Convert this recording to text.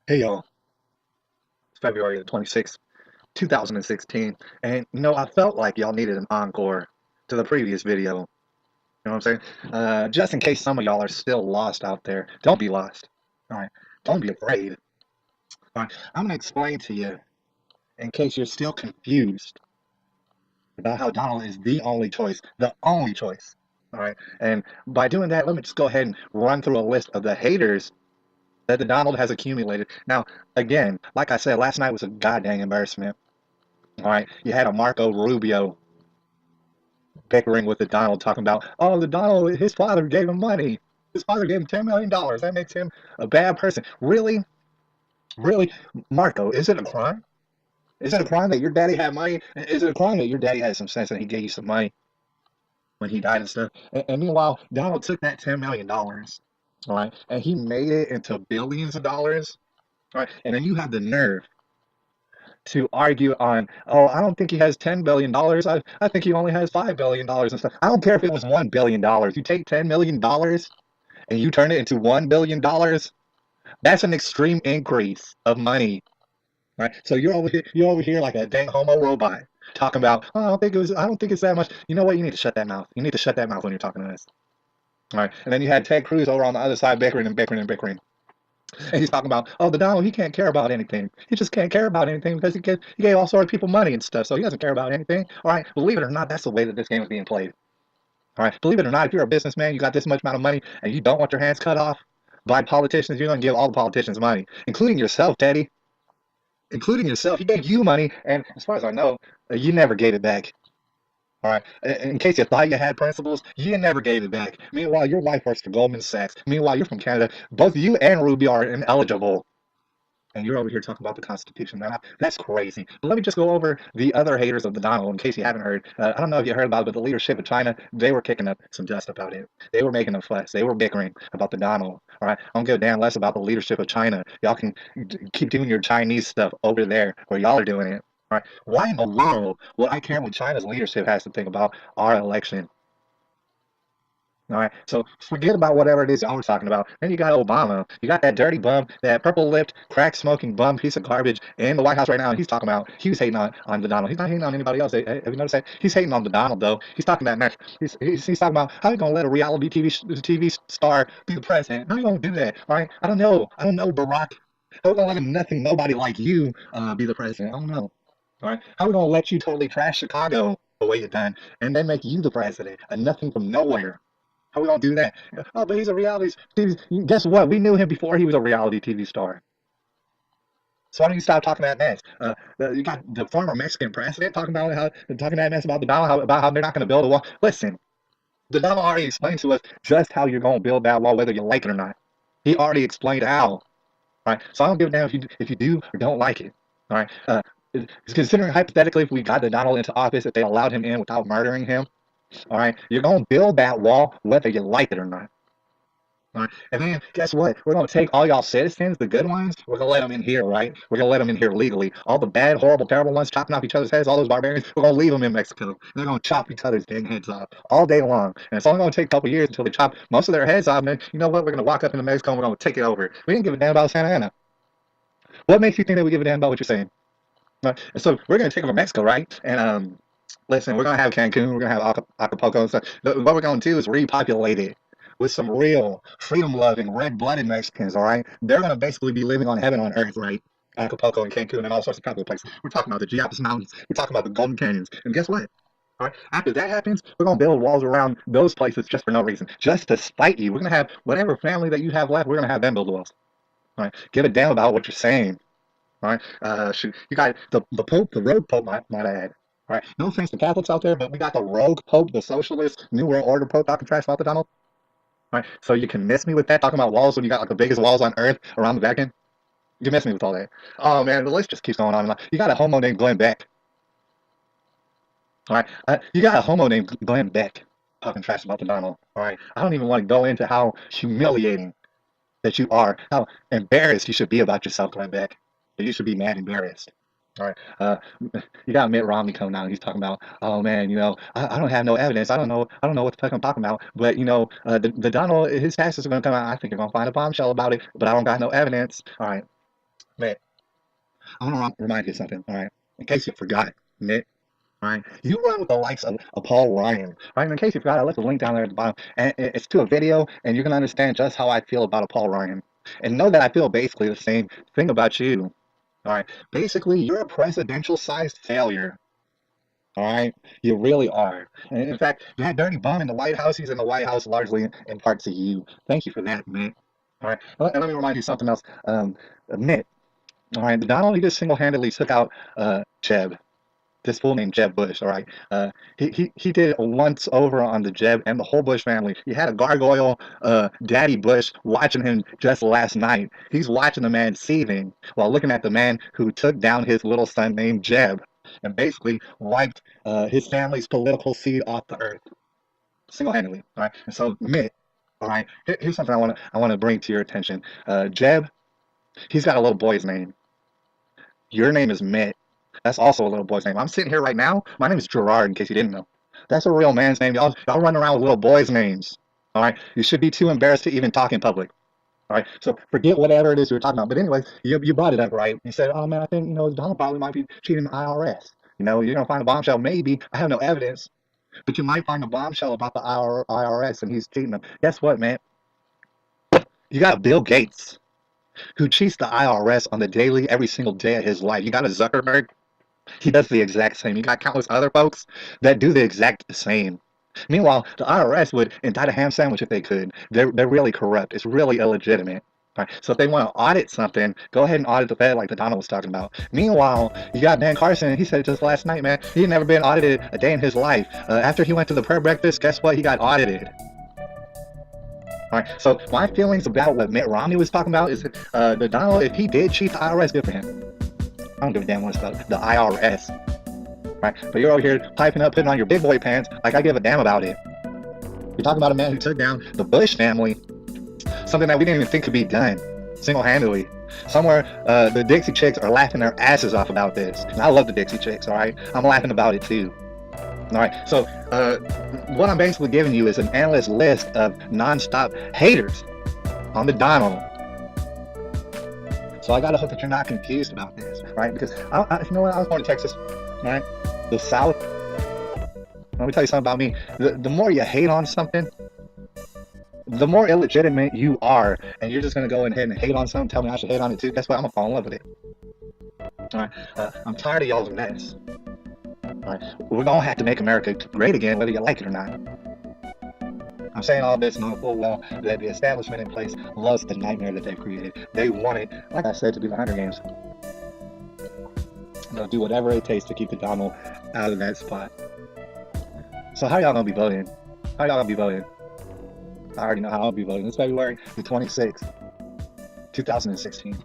Hey y'all, it's February the 26th, 2016, and I felt like y'all needed an encore to the previous video. You know what I'm saying? Just in case some of y'all are still lost out there, don't be lost. All right, don't be afraid. All right, I'm gonna explain to you in case you're still confused about how Donald is the only choice. All right, and by doing that, let me just go ahead and run through a list of the haters that the Donald has accumulated. Now, again, like I said, last night was a goddamn embarrassment. All right, you had a Marco Rubio bickering with the Donald, talking about, oh, the Donald, his father gave him money. His father gave him $10 million. That makes him a bad person. Really, really, Marco, is it a crime? Is it a crime that your daddy had money? Is it a crime that your daddy had some sense and he gave you some money when he died and stuff? And meanwhile, Donald took that $10 million, all right, and he made it into billions of dollars, all right, and then you have the nerve to argue on, oh, I don't think he has $10 billion. I think he only has $5 billion and stuff. I don't care if it was $1 billion. You take $10 million and you turn it into $1 billion. That's an extreme increase of money, right? So you're over here like a dang homo robot talking about, oh, I don't think it's that much. You know what? You need to shut that mouth. You need to shut that mouth when you're talking to us. All right. And then you had Ted Cruz over on the other side bickering and bickering and bickering. And he's talking about, oh, the Donald, he can't care about anything. He just can't care about anything because he gave all sorts of people money and stuff, so he doesn't care about anything. All right, believe it or not, that's the way that this game is being played. All right, believe it or not, if you're a businessman, you got this much amount of money, and you don't want your hands cut off by politicians, you're going to give all the politicians money, including yourself, Teddy. Including yourself. He gave you money, and as far as I know, you never gave it back. All right. In case you thought you had principles, you never gave it back. Meanwhile, your wife works for Goldman Sachs. Meanwhile, you're from Canada. Both you and Ruby are ineligible, and you're over here talking about the Constitution. Now, that's crazy. But let me just go over the other haters of the Donald in case you haven't heard. I don't know if you heard about it, but the leadership of China, they were kicking up some dust about it. They were making a fuss. They were bickering about the Donald. All right. I don't give a damn less about the leadership of China. Y'all can keep doing your Chinese stuff over there where y'all are doing it. All right. Why in the world would I care what China's leadership has to think about our election? All right, so forget about whatever it is y'all were talking about. Then you got Obama. You got that dirty bum, that purple-lipped, crack-smoking bum piece of garbage in the White House right now. And he's talking about he was hating on the Donald. He's not hating on anybody else. Have you noticed that? He's hating on the Donald though. He's talking that mess. He's talking about how you gonna let a reality TV star be the president? How you gonna do that? All right, I don't know. I don't know, Barack. How we gonna let nobody like you be the president? I don't know. All right, how we gonna let you totally trash Chicago the way you done, and then make you the president? A nothing from nowhere. How we gonna do that? Oh, but he's a reality TV. Guess what? We knew him before he was a reality TV star. So why don't you stop talking that mess? You got the former Mexican president talking that mess about the Donald, about how they're not going to build a wall. Listen, the Donald already explained to us just how you're going to build that wall, whether you like it or not. He already explained how. Right. So I don't give a damn if you do or don't like it. All right. Considering hypothetically, if we got the Donald into office, if they allowed him in without murdering him, all right, you're going to build that wall whether you like it or not. Right. And then guess what? We're gonna take all y'all citizens, the good ones. We're gonna let them in here, right? We're gonna let them in here legally. All the bad, horrible, terrible ones chopping off each other's heads, all those barbarians. We're gonna leave them in Mexico. And they're gonna chop each other's dang heads off all day long. And it's only gonna take a couple years until they chop most of their heads off. And then you know what? We're gonna walk up into Mexico and we're gonna take it over. We didn't give a damn about Santa Ana. What makes you think that we give a damn about what you're saying? Right? And so we're gonna take over Mexico, right? And listen, we're gonna have Cancun. We're gonna have Acapulco and stuff. What we're gonna do is repopulate it with some real freedom-loving, red-blooded Mexicans. All right, they're gonna basically be living on heaven on earth, right? Acapulco and Cancun and all sorts of tropical places. We're talking about the Chiapas Mountains. We're talking about the Golden Canyons. And guess what? All right. After that happens, we're gonna build walls around those places just for no reason, just to spite you. We're gonna have whatever family that you have left. We're gonna have them build walls. All right. Give a damn about what you're saying. All right. Shoot, you got the Pope, the rogue Pope, might add. All right. No offense to Catholics out there, but we got the rogue Pope, the socialist New World Order Pope talking trash about the Donald. All right. So you can miss me with that talking about walls when you got like the biggest walls on earth around the Vatican. You can miss me with all that. Oh man, the list just keeps going on and on. You got a homo named Glenn Beck. All right. You got a homo named Glenn Beck talking trash about the Donald. All right. I don't even want to go into how humiliating that you are, how embarrassed you should be about yourself, Glenn Beck. You should be mad embarrassed. All right. You got Mitt Romney coming out. He's talking about, oh man, I don't have no evidence. I don't know what the fuck I'm talking about. But the Donald, his taxes are gonna come out. I think you're gonna find a bombshell about it. But I don't got no evidence. All right. I want to remind you of something, all right? In case you forgot, Nick, all right? You run with the likes of Paul Ryan, all right? In case you forgot, I left the link down there at the bottom, and it's to a video, and you're going to understand just how I feel about a Paul Ryan. And know that I feel basically the same thing about you, all right? Basically, you're a presidential-sized failure. All right, you really are. And in fact, that dirty bum in the White House, he's in the White House largely in part to you. Thank you for that, Mitt. All right, and let me remind you something else. Mitt, all right, Donald, he just single-handedly took out Jeb, this fool named Jeb Bush, all right? He did a once over on the Jeb and the whole Bush family. He had a gargoyle, Daddy Bush, watching him just last night. He's watching the man seething while looking at the man who took down his little son named Jeb and basically wiped his family's political seed off the earth single-handedly. All right. And so Mitt, all right. Here's something I want to bring to your attention. Jeb, he's got a little boy's name. Your name is Mitt. That's also a little boy's name. I'm sitting here right now. My name is Gerard, in case you didn't know. That's a real man's name. Y'all run around with little boys' names. All right. You should be too embarrassed to even talk in public. All right, so forget whatever it is you're talking about. But anyway, you brought it up, right? You said, "Oh man, I think Donald probably might be cheating the IRS." You're gonna find a bombshell. Maybe I have no evidence, but you might find a bombshell about the IRS and he's cheating them. Guess what, man? You got a Bill Gates who cheats the IRS on the daily, every single day of his life. You got a Zuckerberg. He does the exact same. You got countless other folks that do the exact same. Meanwhile, the IRS would indict a ham sandwich if they could. They're really corrupt. It's really illegitimate. Right. So if they want to audit something, go ahead and audit the Fed like the Donald was talking about. Meanwhile, you got Ben Carson. He said just last night, man, he'd never been audited a day in his life. After he went to the prayer breakfast, guess what? He got audited. All right. So my feelings about what Mitt Romney was talking about is the Donald, if he did cheat the IRS, good for him. I don't give a damn what it's about. The IRS. Right? But you're over here piping up, putting on your big boy pants like I give a damn about it. You're talking about a man who took down the Bush family, something that we didn't even think could be done, single-handedly. Somewhere, the Dixie Chicks are laughing their asses off about this. And I love the Dixie Chicks, all right? I'm laughing about it, too. All right, so what I'm basically giving you is an endless list of non-stop haters on the Donald. So I gotta hope that you're not confused about this, right? Because, you know what, I was born in Texas, right? The South. Let me tell you something about me. The more you hate on something, the more illegitimate you are, and you're just gonna go ahead and hate on something, tell me I should hate on it too. Guess what? I'm gonna fall in love with it. All right, I'm tired of y'all's mess. All right, we're gonna have to make America great again, whether you like it or not. I'm saying all this knowing full well that the establishment in place loves the nightmare that they've created. They want it, like I said, to be the Hunger Games. They'll do whatever it takes to keep the Donald out of that spot. So how y'all gonna be voting? How y'all gonna be voting? I already know how I'll be voting. It's February the 26th, 2016.